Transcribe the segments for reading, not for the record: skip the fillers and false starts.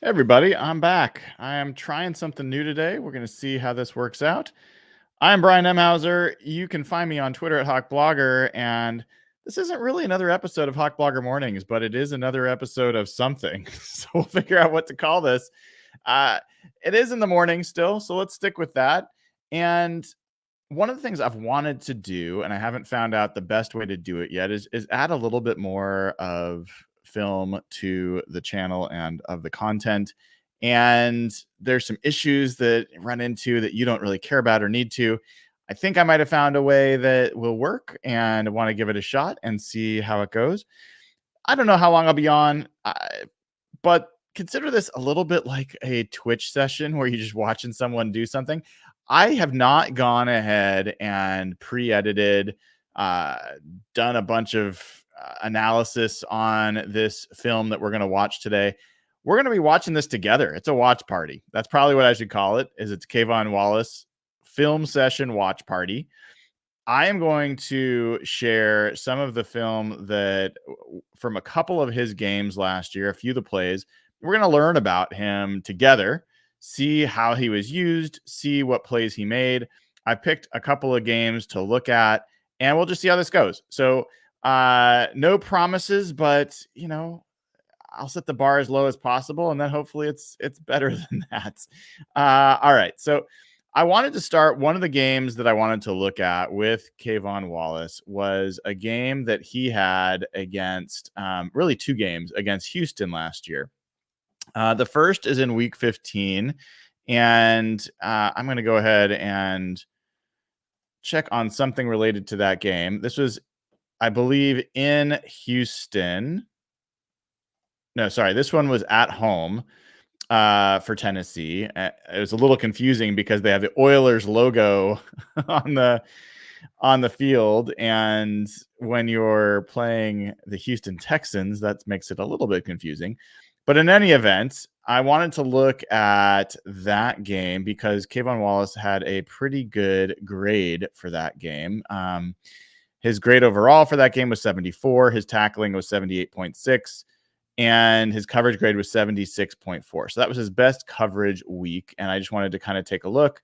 Hey everybody, I'm back. I am trying something new today. We're going to see how this works out. I'm Brian Emhauser. You can find me on Twitter at Hawk Blogger, and this isn't really another episode of Hawk Blogger Mornings, but it is another episode of something. So we'll figure out what to call this. Uh, it is in the morning still, so let's stick with that. And one of the things I've wanted to do, and I haven't found out the best way to do it yet, is add a little bit more of film to the channel and of the content. And there's some issues that run into that you don't really care about or need to. I think I might have found a way that will work and want to give it a shot and see how it goes. I don't know how long I'll be on, but consider this a little bit like a Twitch session where you're just watching someone do something. I have not gone ahead and pre-edited, uh, done a bunch of analysis on this film that we're going to watch today. We're going to be watching this together. It's a watch party. That's probably what I should call it. It's K'Von Wallace film session watch party. I am going to share some of the film that from a couple of his games last year, a few of the plays. We're going to learn about him together, see how he was used, see what plays he made. I picked a couple of games to look at, and we'll just see how this goes. So, no promises, but I'll set the bar as low as possible, and then hopefully it's better than that. All right, so I wanted to start. One of the games that I wanted to look at with K'Von Wallace was a game that he had against, really two games against Houston last year. The first is in week 15, and I'm going to go ahead and check on something related to that game. This was, I believe, in Houston. No, sorry, this one was at home for Tennessee. It was a little confusing because they have the Oilers logo on the field, and when you're playing the Houston Texans, that makes it a little bit confusing. But in any event, I wanted to look at that game because K'Von Wallace had a pretty good grade for that game. His grade overall for that game was 74. His tackling was 78.6. And his coverage grade was 76.4. So that was his best coverage week. And I just wanted to kind of take a look.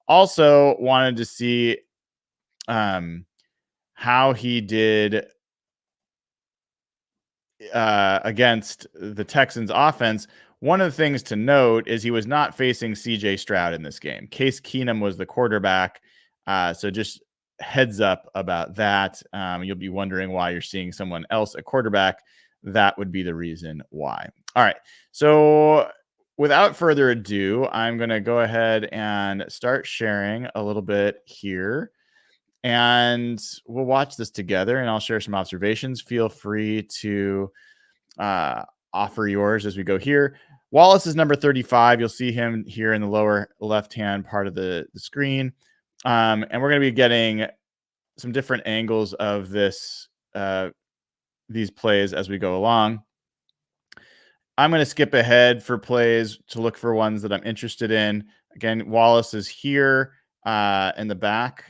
Also wanted to see how he did against the Texans offense. One of the things to note is he was not facing CJ Stroud in this game. Case Keenum was the quarterback. So just heads up about that. You'll be wondering why you're seeing someone else at quarterback. That would be the reason why. All right. So without further ado, I'm going to go ahead and start sharing a little bit here. And we'll watch this together, and I'll share some observations. Feel free to offer yours as we go here. Wallace is number 35. You'll see him here in the lower left-hand part of the screen. And we're going to be getting some different angles of this these plays as we go along. I'm going to skip ahead for plays to look for ones that I'm interested in. Again, Wallace is here in the back.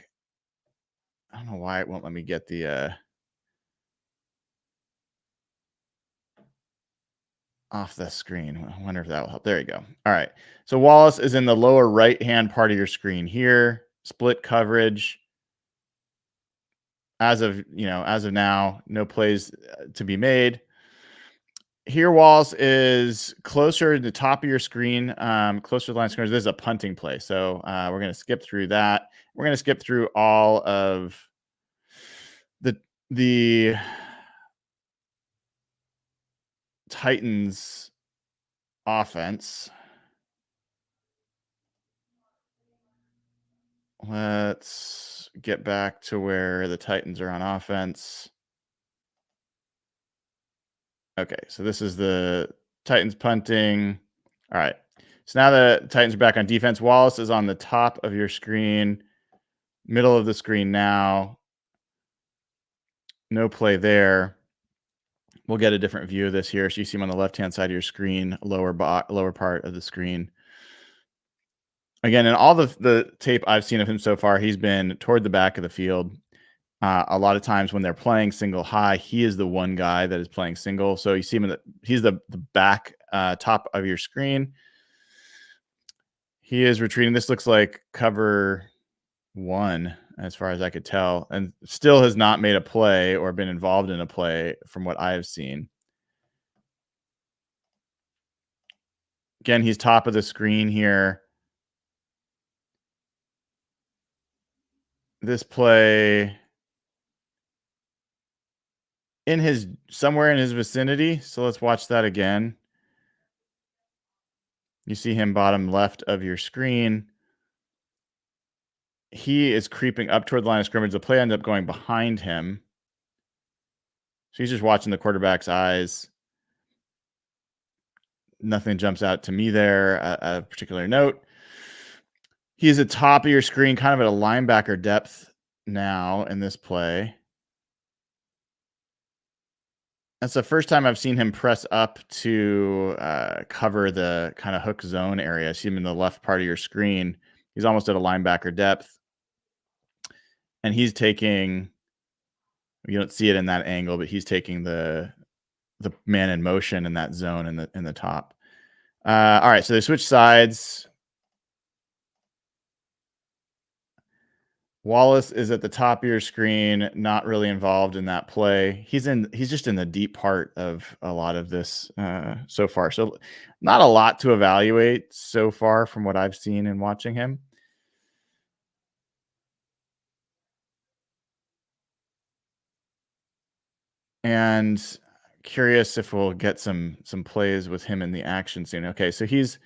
I don't know why it won't let me get the off the screen. I wonder if that will help. There you go. All right. So Wallace is in the lower right-hand part of your screen here. Split coverage. As of now, no plays to be made. Here, Wallace is closer to the top of your screen, closer to the line of scrimmage. This is a punting play. So we're going to skip through that. We're going to skip through all of the Titans offense. Let's get back to where the Titans are on offense. Okay, so this is the Titans punting. All right. So now the Titans are back on defense. Wallace is on the top of your screen, middle of the screen now. No play there. We'll get a different view of this here. So you see him on the left-hand side of your screen, lower part of the screen. Again, in all the tape I've seen of him so far, he's been toward the back of the field. A lot of times when they're playing single high, he is the one guy that is playing single. So you see him he's the back top of your screen. He is retreating. This looks like cover 1 as far as I could tell, and still has not made a play or been involved in a play from what I have seen. Again, he's top of the screen here. This play somewhere in his vicinity. So let's watch that again. You see him bottom left of your screen. He is creeping up toward the line of scrimmage. The play ended up going behind him. So he's just watching the quarterback's eyes. Nothing jumps out to me there, a particular note. He's at top of your screen, kind of at a linebacker depth now in this play. That's the first time I've seen him press up to cover the kind of hook zone area. I see him in the left part of your screen. He's almost at a linebacker depth. And he's taking, you don't see it in that angle, but he's taking the man in motion in that zone in the top. All right, so they switch sides. Wallace is at the top of your screen, not really involved in that play. He's just in the deep part of a lot of this so far. So not a lot to evaluate so far from what I've seen and watching him. And curious if we'll get some plays with him in the action soon. Okay, so he's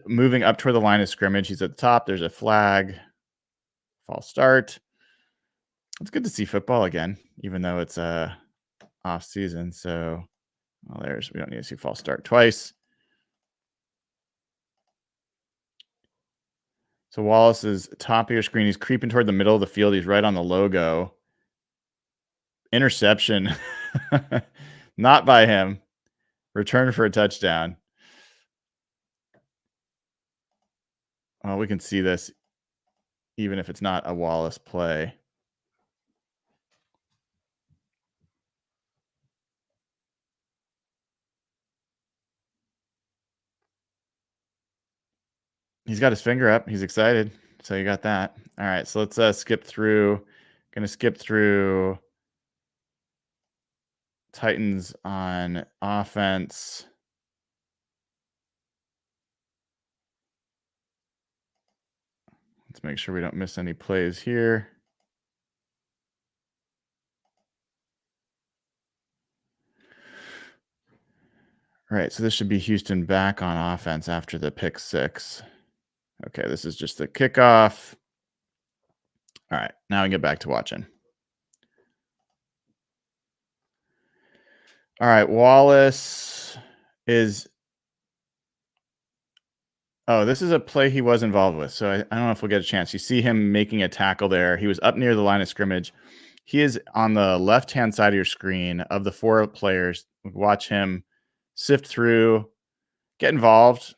moving up toward the line of scrimmage. He's at the top. There's a flag. False start. It's good to see football again, even though it's off season. So we don't need to see false start twice. So Wallace is top of your screen. He's creeping toward the middle of the field. He's right on the logo. Interception. Not by him. Return for a touchdown. Well, we can see this even if it's not a Wallace play. He's got his finger up. He's excited. So you got that. All right. So let's skip through. Going to skip through Titans on offense. Let's make sure we don't miss any plays here. All right, so this should be Houston back on offense after the pick 6. Okay, this is just the kickoff. All right, now we get back to watching. All right, Wallace is... Oh, this is a play he was involved with, so I don't know if we'll get a chance. You see him making a tackle there. He was up near the line of scrimmage. He is on the left-hand side of your screen. Of the 4 players, watch him sift through, get involved.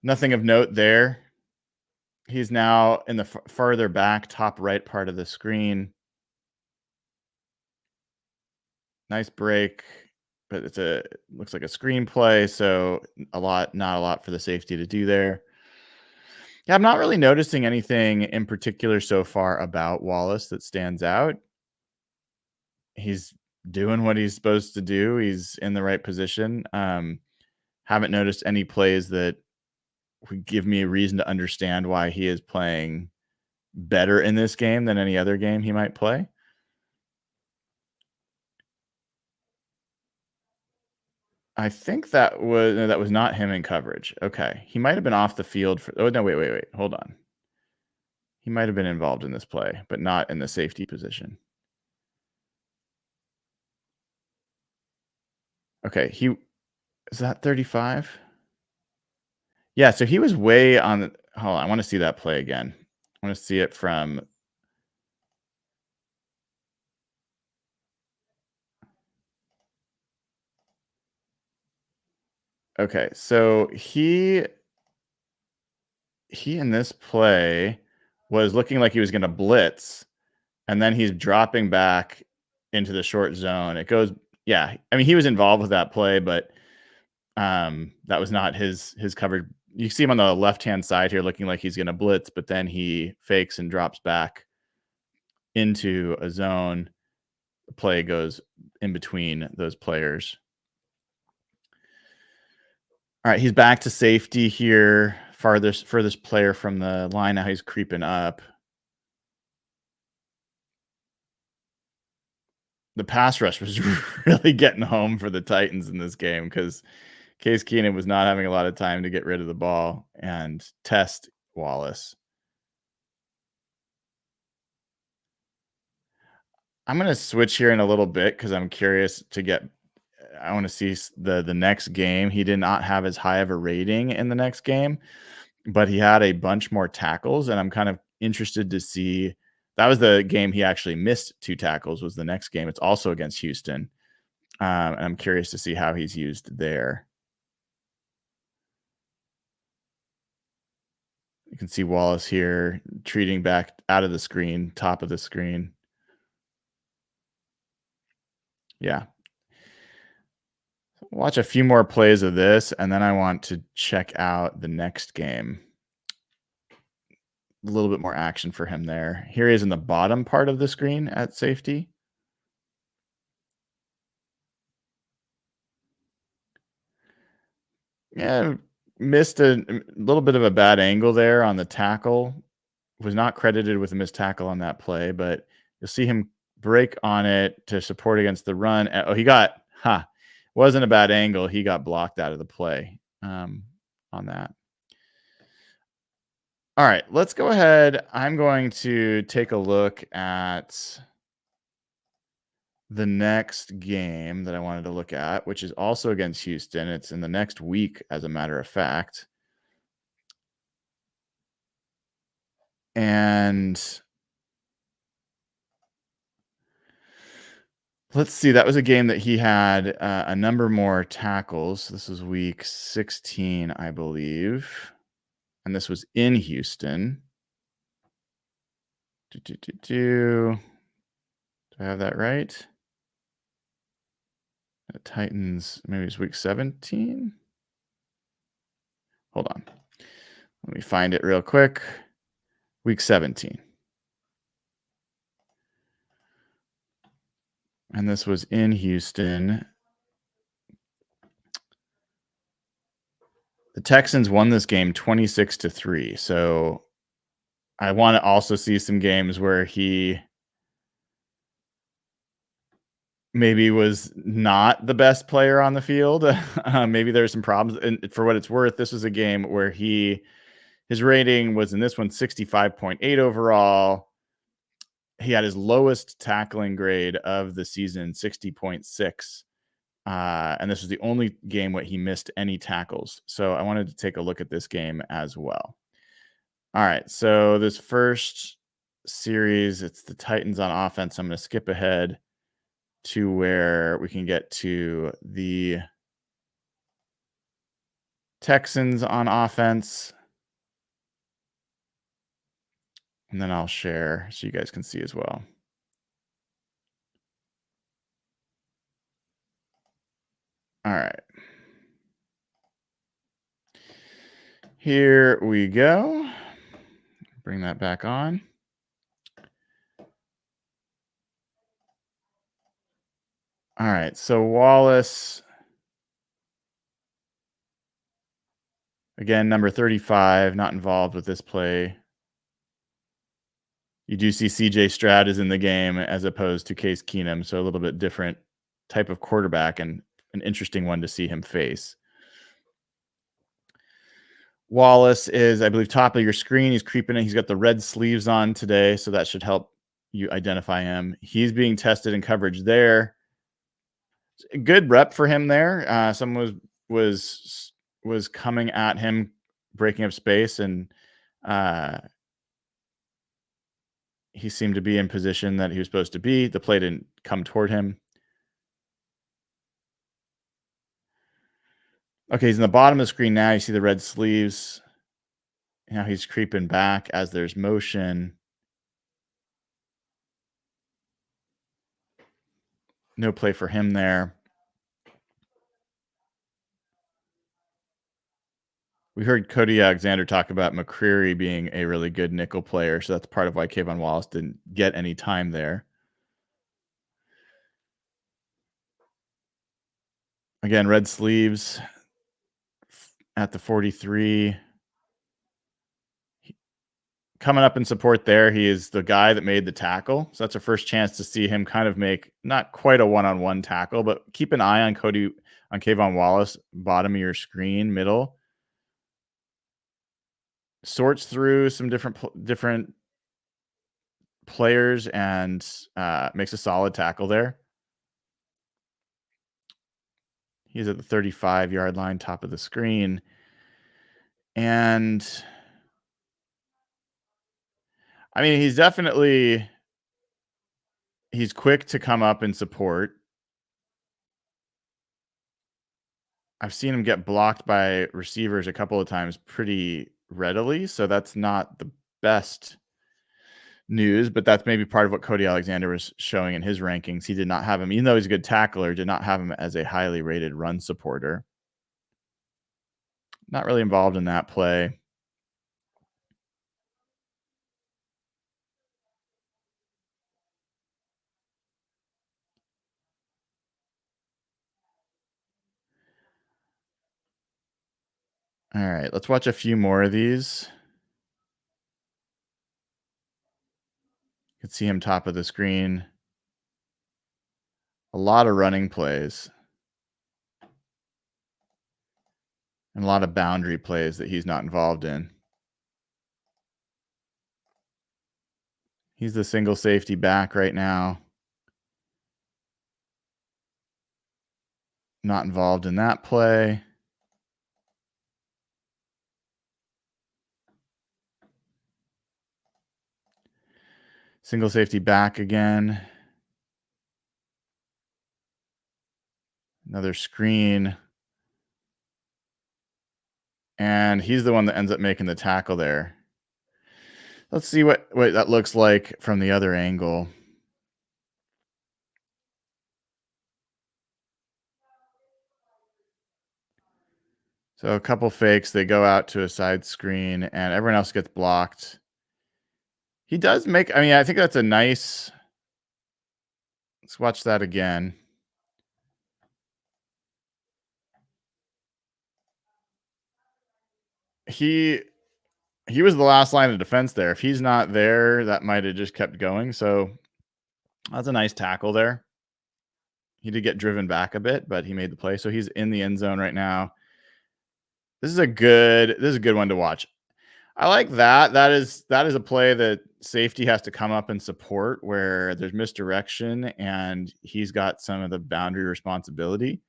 Nothing of note there. He's now in the farther back, top right part of the screen. Nice break, but it looks like a screenplay, so not a lot for the safety to do there. Yeah, I'm not really noticing anything in particular so far about Wallace that stands out. He's doing what he's supposed to do. He's in the right position. Haven't noticed any plays that would give me a reason to understand why he is playing better in this game than any other game he might play. I think that was not him in coverage. Okay. He might have been off the field for... Oh, no, wait. Hold on. He might have been involved in this play, but not in the safety position. Okay. Is that 35? Yeah, so he was way on the... Hold on. I want to see that play again. I want to see it from... Okay, so he in this play was looking like he was going to blitz, and then he's dropping back into the short zone. It goes Yeah, I mean, he was involved with that play, but that was not his coverage. You see him on the left-hand side here looking like he's gonna blitz, but then he fakes and drops back into a zone. The play goes in between those players. All right, he's back to safety here. Furthest player from the line. Now he's creeping up. The pass rush was really getting home for the Titans in this game because Case Keenum was not having a lot of time to get rid of the ball and test Wallace. I'm gonna switch here in a little bit because I'm curious to get. I want to see the next game. He did not have as high of a rating in the next game, but he had a bunch more tackles, and I'm kind of interested to see. That was the game he actually missed 2 tackles. Was the next game? It's also against Houston, and I'm curious to see how he's used there. You can see Wallace here treating back out of the screen, top of the screen. Yeah. Watch a few more plays of this, and then I want to check out the next game. A little bit more action for him there. Here he is in the bottom part of the screen at safety. Yeah, missed a little bit of a bad angle there on the tackle. Was not credited with a missed tackle on that play, but you'll see him break on it to support against the run. Oh, he got, wasn't a bad angle. He got blocked out of the play on that. All right, let's go ahead. I'm going to take a look at the next game that I wanted to look at, which is also against Houston. It's in the next week, as a matter of fact. And let's see. That was a game that he had a number more tackles. This was week 16, I believe. And this was in Houston. Do I have that right? The Titans, maybe it's week 17. Hold on. Let me find it real quick. Week 17. And this was in Houston. The Texans won this game 26-3. So I want to also see some games where he maybe was not the best player on the field. Maybe there's some problems. And for what it's worth, this was a game where his rating was in this one 65.8 overall. He had his lowest tackling grade of the season, 60.6. And this was the only game where he missed any tackles. So I wanted to take a look at this game as well. All right. So this first series, it's the Titans on offense. I'm going to skip ahead to where we can get to the Texans on offense. And then I'll share so you guys can see as well. All right. Here we go. Bring that back on. All right. So Wallace, again, number 35, not involved with this play. You do see CJ Stroud is in the game as opposed to Case Keenum. So a little bit different type of quarterback and an interesting one to see him face. Wallace is, I believe, top of your screen. He's creeping in. He's got the red sleeves on today, so that should help you identify him. He's being tested in coverage there. Good rep for him there. Someone was coming at him, breaking up space, and he seemed to be in position that he was supposed to be. The play didn't come toward him. Okay, he's in the bottom of the screen now. You see the red sleeves. Now he's creeping back as there's motion. No play for him there. We heard Cody Alexander talk about McCreary being a really good nickel player, so that's part of why K'Von Wallace didn't get any time there. Again, red sleeves at the 43. Coming up in support there, he is the guy that made the tackle. So that's our first chance to see him kind of make not quite a one-on-one tackle, but keep an eye on K'Von Wallace, bottom of your screen, middle. Sorts through some different players and makes a solid tackle there. He's at the 35-yard line, top of the screen. And I mean, he's quick to come up and support. I've seen him get blocked by receivers a couple of times pretty readily, so that's not the best news, but that's maybe part of what Cody Alexander was showing in his rankings. He did not have him, even though he's a good tackler, did not have him as a highly rated run supporter. Not really involved in that play. All right, let's watch a few more of these. You can see him top of the screen. A lot of running plays. And a lot of boundary plays that he's not involved in. He's the single safety back right now. Not involved in that play. Single safety back again. Another screen. And he's the one that ends up making the tackle there. Let's see what that looks like from the other angle. So a couple fakes, they go out to a side screen, and everyone else gets blocked. He does make, I mean, I think that's a nice, let's watch that again. He was the last line of defense there. If he's not there, that might have just kept going. So that's a nice tackle there. He did get driven back a bit, but he made the play. So he's in the end zone right now. This is a good one to watch. I like that. That is a play that safety has to come up and support where there's misdirection and he's got some of the boundary responsibility.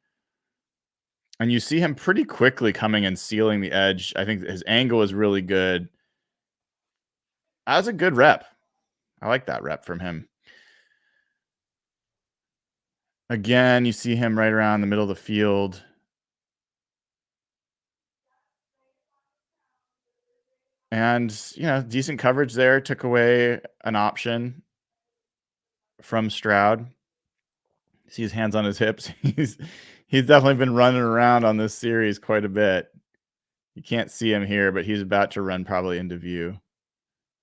And you see him pretty quickly coming and sealing the edge. I think his angle is really good. That was a good rep. I like that rep from him. Again, you see him right around the middle of the field. And, you know, decent coverage there. Took away an option from Stroud. See his hands on his hips. He's definitely been running around on this series quite a bit. You can't see him here, but he's about to run probably into view.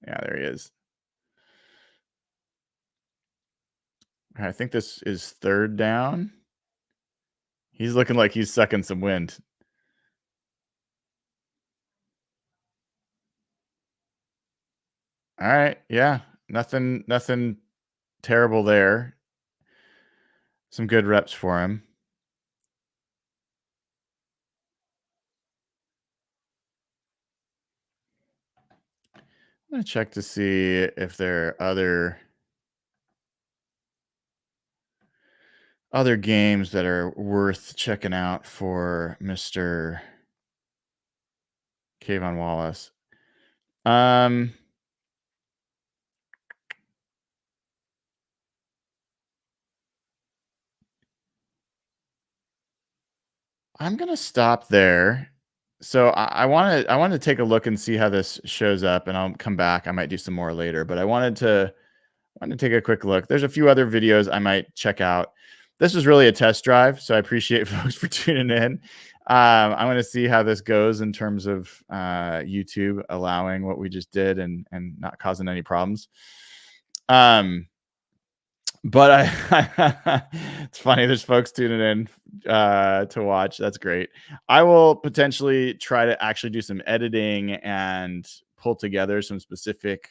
Yeah, there he is. I think this is third down. He's looking like he's sucking some wind. All right. Yeah. Nothing terrible there. Some good reps for him. I'm going to check to see if there are other games that are worth checking out for Mr. K'Von Wallace. I'm going to stop there. So I want to take a look and see how this shows up, and I'll come back. I might do some more later, but I wanted to take a quick look. There's a few other videos I might check out. this was really a test drive, so I appreciate folks for tuning in. I'm going to see how this goes in terms of YouTube allowing what we just did and not causing any problems. But it's funny. There's folks tuning in to watch. That's great. I will potentially try to actually do some editing and pull together some specific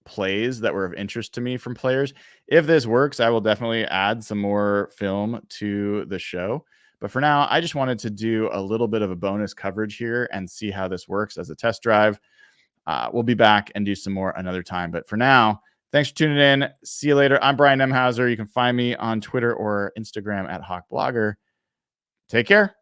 plays that were of interest to me from players. If this works, I will definitely add some more film to the show. But for now, I just wanted to do a little bit of a bonus coverage here and see how this works as a test drive. We'll be back and do some more another time. But for now, thanks for tuning in. See you later. I'm Brian Emhauser. You can find me on Twitter or Instagram at HawkBlogger. Take care.